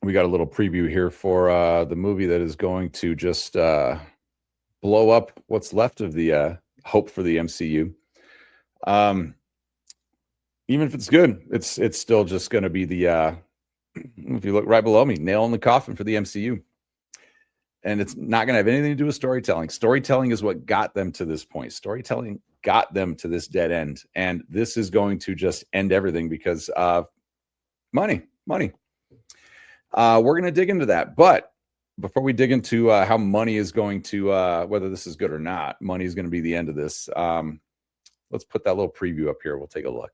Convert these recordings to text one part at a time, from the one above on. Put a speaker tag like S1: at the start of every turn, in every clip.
S1: we got a little preview here for the movie that is going to just blow up what's left of the hope for the MCU. Even if it's good, it's still just going to be the if you look right below me, nail in the coffin for the MCU. And it's not going to have anything to do with storytelling. Storytelling is what got them to this point. Storytelling got them to this dead end. And this is going to just end everything because money. We're going to dig into that. But before we dig into how money is going to, whether this is good or not, money is going to be the end of this. Let's put that little preview up here. We'll take a look.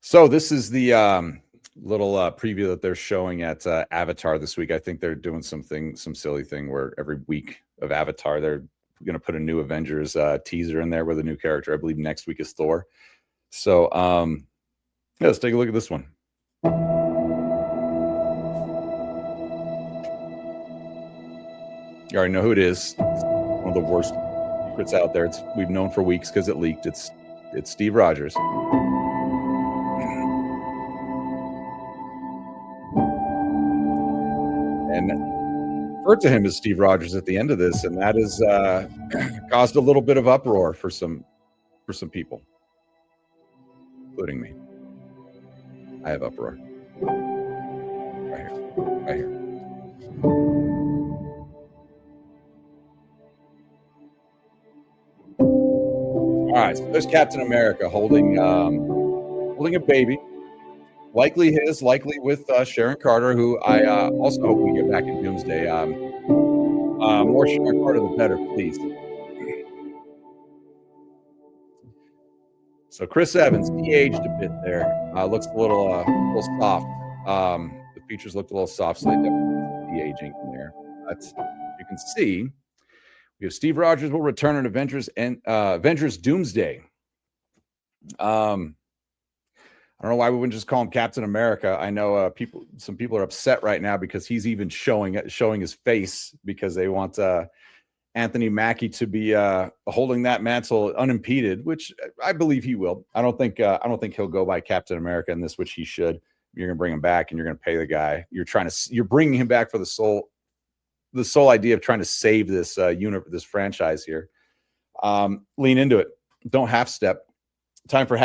S1: So this is the little preview that they're showing at Avatar this week. I think they're doing some silly thing where every week of Avatar, they're going to put a new Avengers teaser in there with a new character. I believe next week is Thor. So yeah, let's take a look at this one. You already know who it is. It's one of the worst secrets out there. We've known for weeks because it leaked. It's Steve Rogers. And referred to him as Steve Rogers at the end of this, and that has caused a little bit of uproar for some people, including me. I have uproar right here. All right, so there's Captain America holding a baby. Likely with Sharon Carter, who I also hope we get back in Doomsday. More Sharon Carter, the better, please. So Chris Evans, he aged a bit there. Looks a little soft. The features looked a little soft, so they definitely de-aging in there. But you can see we have Steve Rogers will return in Avengers and Avengers Doomsday. I don't know why we wouldn't just call him Captain America. I know some people are upset right now because he's even showing his face because they want Anthony Mackie to be holding that mantle unimpeded, which I believe he will. I don't think he'll go by Captain America in this, which he should. You're going to bring him back and you're going to pay the guy. You're bringing him back for the sole idea of trying to save this this franchise here. Lean into it. Don't half step. The time for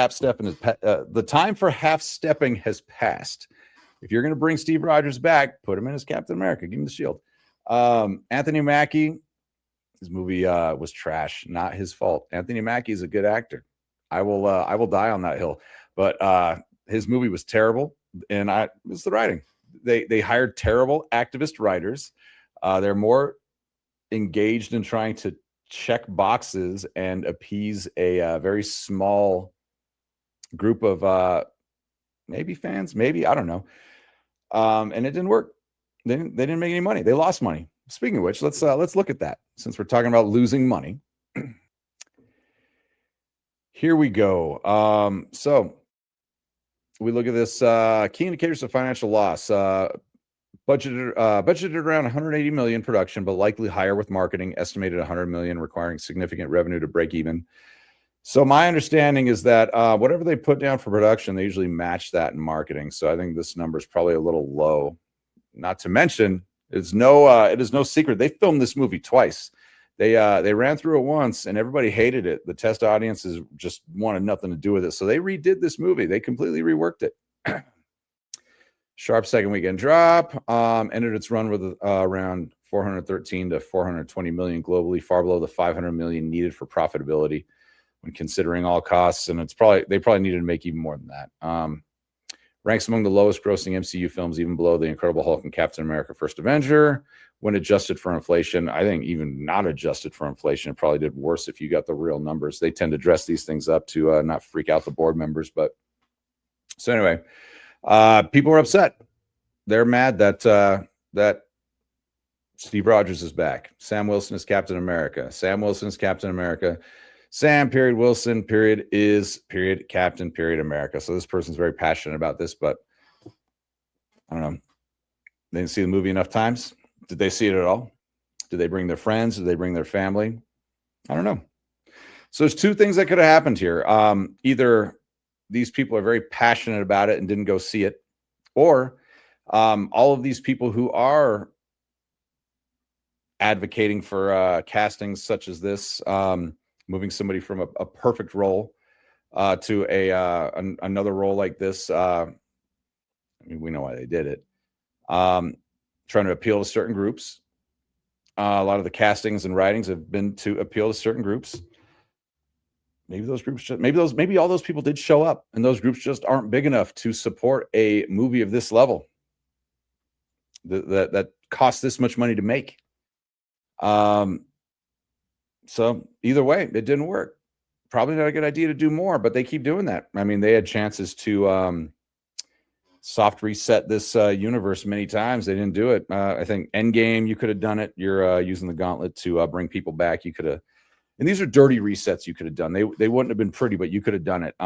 S1: half stepping has passed. If you're going to bring Steve Rogers back, put him in as Captain America. Give him the shield. Anthony Mackie, his movie was trash. Not his fault. Anthony Mackie is a good actor. I will die on that hill. But his movie was terrible, and it's the writing. They hired terrible activist writers. They're more engaged in trying to check boxes and appease a very small group of maybe fans, maybe, I don't know. And it didn't work. They didn't make any money. They lost money. Speaking of which, let's look at that since we're talking about losing money. Here we go. So we look at this key indicators of financial loss. Budgeted around 180 million production, but likely higher with marketing, estimated 100 million, requiring significant revenue to break even. So my understanding is that whatever they put down for production, they usually match that in marketing. So I think this number is probably a little low. Not to mention, it is no secret they filmed this movie twice. They ran through it once and everybody hated it. The test audiences just wanted nothing to do with it. So they redid this movie. They completely reworked it. Sharp second weekend drop. Ended its run with around 413 to 420 million globally, far below the 500 million needed for profitability when considering all costs. And they probably needed to make even more than that. Ranks among the lowest grossing MCU films, even below The Incredible Hulk and Captain America: First Avenger. When adjusted for inflation, I think even not adjusted for inflation, it probably did worse if you got the real numbers. They tend to dress these things up to not freak out the board members. But so anyway, people are upset. They're mad that Steve Rogers is back. Sam Wilson is Captain America. Sam Wilson is Captain America. Sam, period, Wilson, period, is, period, Captain, period, America. So this person's very passionate about this, but I don't know. They didn't see the movie enough times. Did they see it at all? Did they bring their friends? Did they bring their family? I don't know. So there's two things that could have happened here. Either these people are very passionate about it and didn't go see it, or All of these people who are advocating for castings such as this, moving somebody from a perfect role to another role like this. I mean, we know why they did it. Trying to appeal to certain groups. A lot of the castings and writings have been to appeal to certain groups. Maybe those groups maybe all those people did show up, and those groups just aren't big enough to support a movie of this level that costs this much money to make. So either way, it didn't work. Probably not a good idea to do more, but they keep doing that. I mean, they had chances to soft reset this universe many times. They didn't do it. I think Endgame, you could have done it. You're using the gauntlet to bring people back. You could have, and these are dirty resets you could have done. They wouldn't have been pretty, but you could have done it.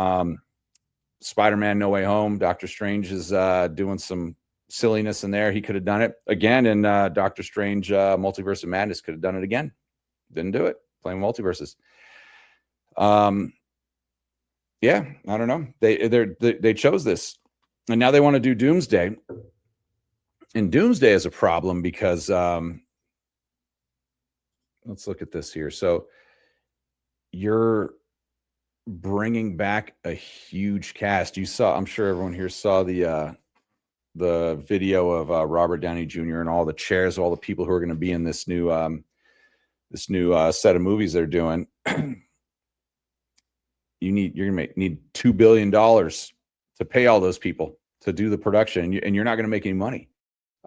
S1: Spider-Man No Way Home, Doctor Strange is doing some silliness in there. He could have done it again, and Doctor Strange Multiverse of Madness could have done it again. Didn't do it. Playing multiverses. Yeah, I don't know. They chose this, and now they want to do Doomsday. And Doomsday is a problem because let's look at this here. So you're bringing back a huge cast. You saw, I'm sure everyone here saw the video of Robert Downey Jr. and all the chairs, all the people who are going to be in this new set of movies they're doing. You're gonna need $2 billion to pay all those people to do the production, and you're not going to make any money.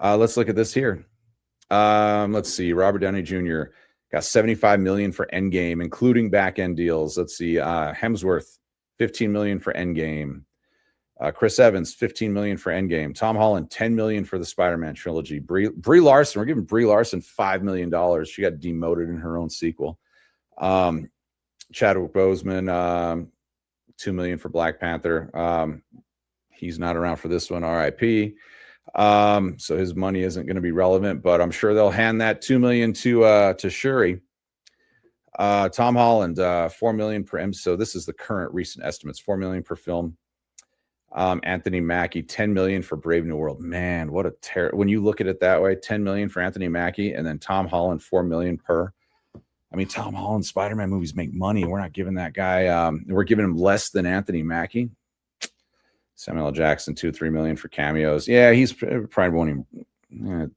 S1: Let's look at this here. Let's see. Robert Downey Jr. got $75 million for Endgame, including back end deals. Let's see. Hemsworth, $15 million for Endgame. Chris Evans, $15 million for Endgame. Tom Holland, $10 million for the Spider-Man trilogy. Brie Larson, we're giving Brie Larson $5 million. She got demoted in her own sequel. Chadwick Boseman, $2 million for Black Panther. He's not around for this one, RIP. So his money isn't going to be relevant, but I'm sure they'll hand that $2 million to Shuri. Tom Holland, $4 million per M. So this is the current recent estimates, $4 million per film. Anthony Mackie, $10 million for Brave New World. Man, what a terror. When you look at it that way, $10 million for Anthony Mackie, and then Tom Holland, $4 million per. I mean, Tom Holland Spider-Man movies make money. We're not giving that guy, we're giving him less than Anthony Mackie. Samuel L. Jackson, $2-3 million for cameos. Yeah, he's probably won't even,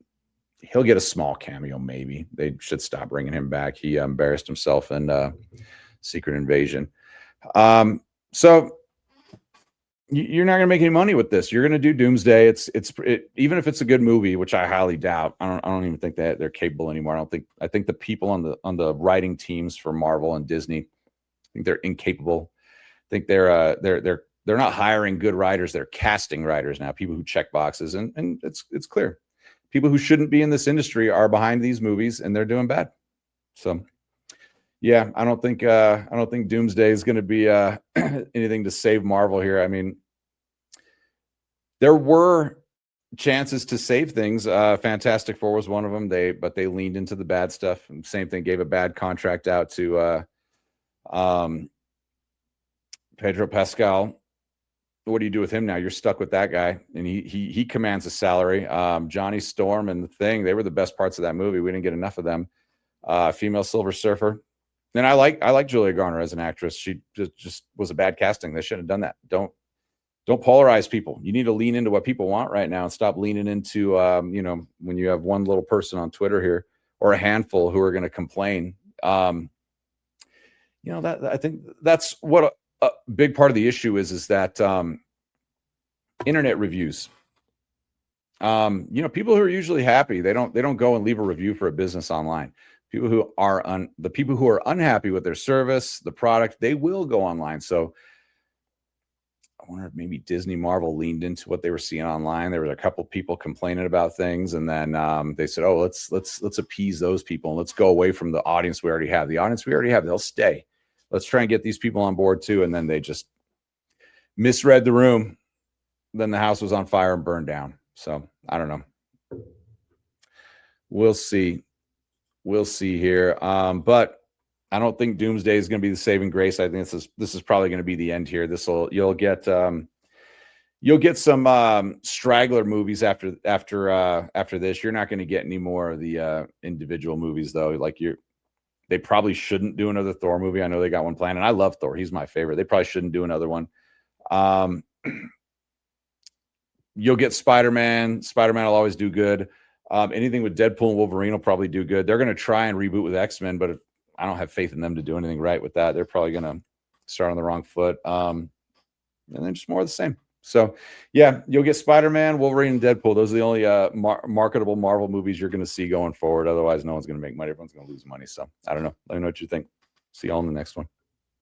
S1: he'll get a small cameo, maybe. They should stop bringing him back. He embarrassed himself in Secret Invasion. So you're not going to make any money with this. You're going to do Doomsday. Even if it's a good movie, which I highly doubt. I don't even think that they're capable anymore. I think the people on the writing teams for Marvel and Disney, I think they're incapable. I think they're not hiring good writers. They're casting writers now, people who check boxes, and it's clear. People who shouldn't be in this industry are behind these movies, and they're doing bad. So yeah, I don't think Doomsday is going to be anything to save Marvel here. I mean, there were chances to save things. Fantastic Four was one of them. But they leaned into the bad stuff. Same thing, gave a bad contract out to Pedro Pascal. What do you do with him now? You're stuck with that guy, and he commands a salary. Johnny Storm and the Thing, they were the best parts of that movie. We didn't get enough of them. Female Silver Surfer. And I like Julia Garner as an actress. She just was a bad casting. They shouldn't have done that. Don't polarize people. You need to lean into what people want right now and stop leaning into when you have one little person on Twitter here or a handful who are going to complain. That I think that's what a big part of the issue is that internet reviews. People who are usually happy, they don't go and leave a review for a business online. People who are unhappy with their service, the product, they will go online. So I wonder if maybe Disney Marvel leaned into what they were seeing online. There were a couple people complaining about things, and then they said, "Oh, let's appease those people and let's go away from the audience we already have. The audience we already have, they'll stay. Let's try and get these people on board too." And then they just misread the room. Then the house was on fire and burned down. So I don't know. We'll see. We'll see here. But I don't think Doomsday is going to be the saving grace. I think this is probably going to be the end here. You'll get You'll get some straggler movies after this. You're not going to get any more of the individual movies though. Like they probably shouldn't do another Thor movie. I know they got one planned, and I love Thor. He's my favorite. They probably shouldn't do another one. You'll get Spider-Man. Spider-Man will always do good. Anything with Deadpool and Wolverine will probably do good. They're going to try and reboot with X-Men, but I don't have faith in them to do anything right with that. They're probably going to start on the wrong foot. And then just more of the same. So, yeah, you'll get Spider-Man, Wolverine, and Deadpool. Those are the only marketable Marvel movies you're going to see going forward. Otherwise, no one's going to make money. Everyone's going to lose money. So, I don't know. Let me know what you think. See y'all in the next one.